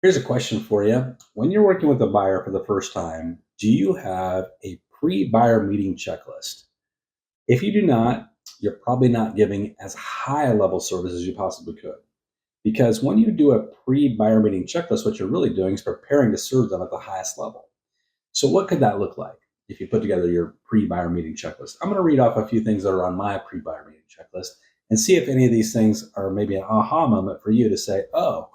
Here's a question for you. When you're working with a buyer for the first time, do you have a pre buyer meeting checklist? If you do not, you're probably not giving as high a level service as you possibly could. Because when you do a pre buyer meeting checklist, what you're really doing is preparing to serve them at the highest level. So, what could that look like if you put together your pre buyer meeting checklist? I'm going to read off a few things that are on my pre buyer meeting checklist and see if any of these things are maybe an aha moment for you to say, oh,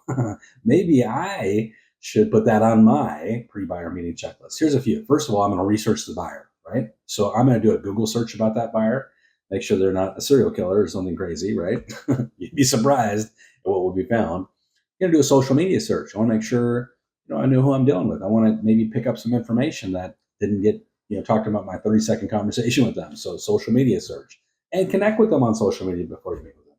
maybe I should put that on my pre buyer meeting checklist. Here's a few. First of all, I'm going to research the buyer, right? So, I'm going to do a Google search about that buyer, make sure they're not a serial killer or something crazy, right? You'd be surprised at what will be found. You're going to do a social media search. I want to make sure I know who I'm dealing with. I want to maybe pick up some information that didn't get, talked about my 30-second conversation with them. So social media search and connect with them on social media before you meet with them.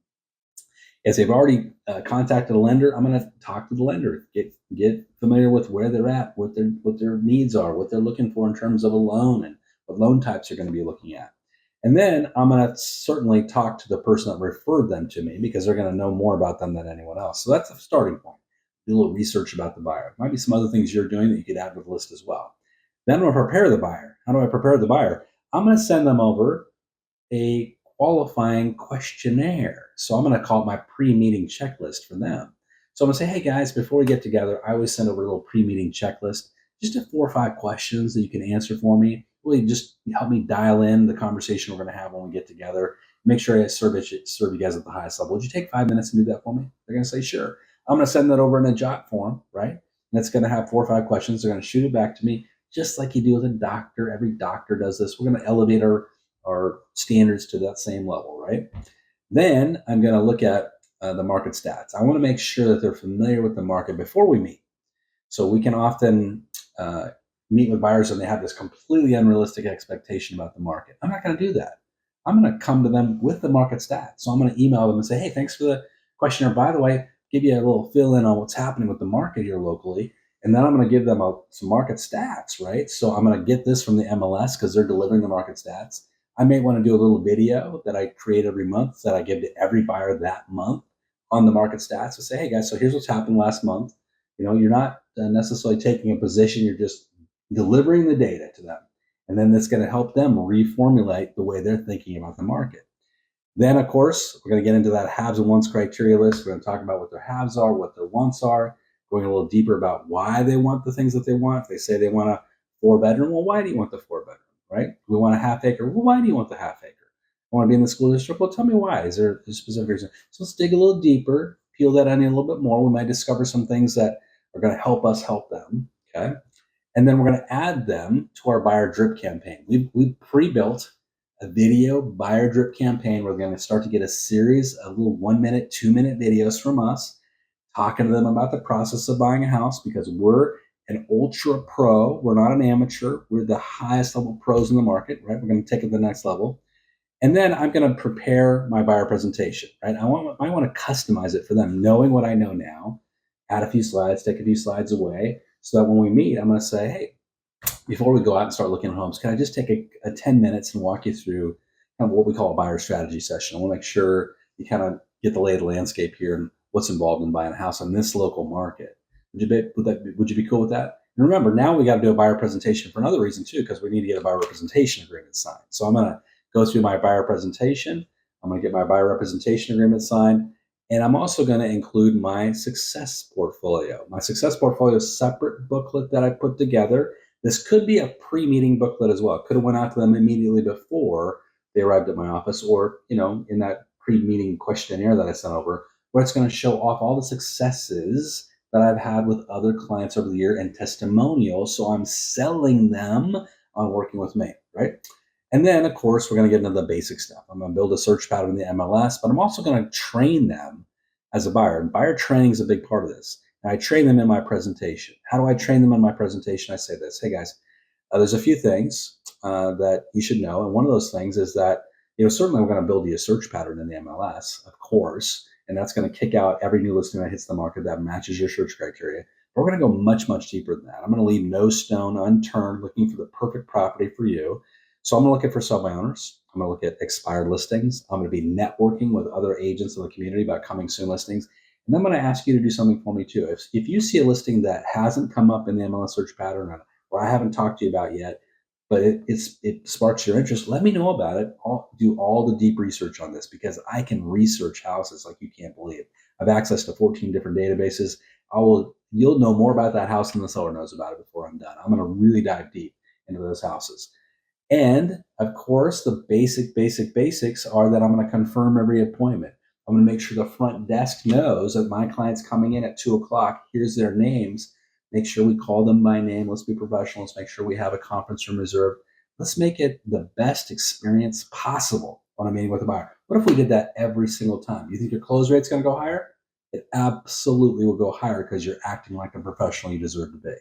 If they've already contacted a lender, I'm going to talk to the lender, get familiar with where they're at, what their needs are, what they're looking for in terms of a loan, and what loan types you're going to be looking at. And then I'm going to certainly talk to the person that referred them to me because they're going to know more about them than anyone else. So that's a starting point. Do a little research about the buyer. Might be some other things you're doing that you could add to the list as well. Then I'm going to prepare the buyer. How do I prepare the buyer? I'm going to send them over a qualifying questionnaire. So I'm going to call it my pre-meeting checklist for them. So I'm going to say, hey guys, before we get together, I always send over a little pre-meeting checklist, just 4 or 5 questions that you can answer for me. Really just help me dial in the conversation we're going to have when we get together. Make sure I serve you guys at the highest level. Would you take 5 minutes and do that for me? They're going to say, sure. I'm going to send that over in a JotForm, right? And that's going to have 4 or 5 questions. They're going to shoot it back to me, just like you do with a doctor. Every doctor does this. We're going to elevate our standards to that same level, right? Then I'm going to look at the market stats. I want to make sure that they're familiar with the market before we meet. So we can often meet with buyers and they have this completely unrealistic expectation about the market. I'm not going to do that. I'm going to come to them with the market stats. So I'm going to email them and say, hey, thanks for the questionnaire. By the way, give you a little fill in on what's happening with the market here locally. And then I'm going to give them some market stats, right? So I'm going to get this from the MLS because they're delivering the market stats. I may want to do a little video that I create every month that I give to every buyer that month on the market stats to say, hey guys, so here's what's happened last month. You're not necessarily taking a position, you're just delivering the data to them. And then that's going to help them reformulate the way they're thinking about the market. Then, of course, we're going to get into that haves and wants criteria list. We're going to talk about what their haves are, what their wants are, going a little deeper about why they want the things that they want. If they say they want a 4-bedroom, well, why do you want the 4-bedroom, right? We want a half acre. Well, why do you want the half acre? I want to be in the school district. Well, tell me why. Is there a specific reason? So let's dig a little deeper, peel that onion a little bit more. We might discover some things that are going to help us help them, okay? And then we're going to add them to our buyer drip campaign. We've pre-built a video buyer drip campaign. We're going to start to get a series of little 1 minute, 2 minute videos from us talking to them about the process of buying a house because we're an ultra pro. We're not an amateur. We're the highest level pros in the market, right? We're going to take it to the next level. And then I'm going to prepare my buyer presentation, right? I want to customize it for them, knowing what I know now, add a few slides, take a few slides away, so that when we meet, I'm going to say, hey, before we go out and start looking at homes, can I just take a 10 minutes and walk you through kind of what we call a buyer strategy session? I want to make sure you kind of get the lay of the landscape here and what's involved in buying a house in this local market. Would you be cool with that? And remember, now we got to do a buyer presentation for another reason too, because we need to get a buyer representation agreement signed. So I'm going to go through my buyer presentation. I'm going to get my buyer representation agreement signed. And I'm also going to include my success portfolio. My success portfolio is a separate booklet that I put together. This could be a pre-meeting booklet as well. It could have went out to them immediately before they arrived at my office, or in that pre-meeting questionnaire that I sent over, where it's going to show off all the successes that I've had with other clients over the year and testimonials. So I'm selling them on working with me, right? And then, of course, we're going to get into the basic stuff. I'm going to build a search pattern in the MLS, but I'm also going to train them as a buyer. And buyer training is a big part of this. And I train them in my presentation. How do I train them in my presentation? I say this, hey guys, there's a few things that you should know. And one of those things is that, certainly we're going to build you a search pattern in the MLS, of course, and that's going to kick out every new listing that hits the market that matches your search criteria. But we're going to go much, much deeper than that. I'm going to leave no stone unturned looking for the perfect property for you. So I'm going to look at for sale by owners. I'm going to look at expired listings. I'm going to be networking with other agents in the community about coming soon listings. And I'm going to ask you to do something for me too. If you see a listing that hasn't come up in the MLS search pattern or I haven't talked to you about yet, but it sparks your interest, let me know about it. I'll do all the deep research on this because I can research houses like you can't believe. I have access to 14 different databases. You'll know more about that house than the seller knows about it before I'm done. I'm going to really dive deep into those houses. And of course, the basics are that I'm going to confirm every appointment. I'm going to make sure the front desk knows that my client's coming in at 2 o'clock. Here's their names. Make sure we call them by name. Let's be professional. Let's make sure we have a conference room reserved. Let's make it the best experience possible when I'm meeting with a buyer. What if we did that every single time? You think your close rate's going to go higher? It absolutely will go higher because you're acting like a professional you deserve to be.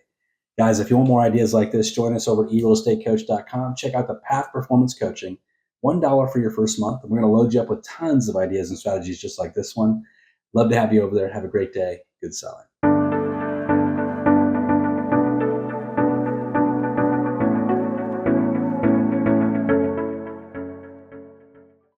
Guys, if you want more ideas like this, join us over at eRealEstateCoach.com. Check out the Path Performance Coaching. $1 for your first month. And we're going to load you up with tons of ideas and strategies just like this one. Love to have you over there. Have a great day. Good selling.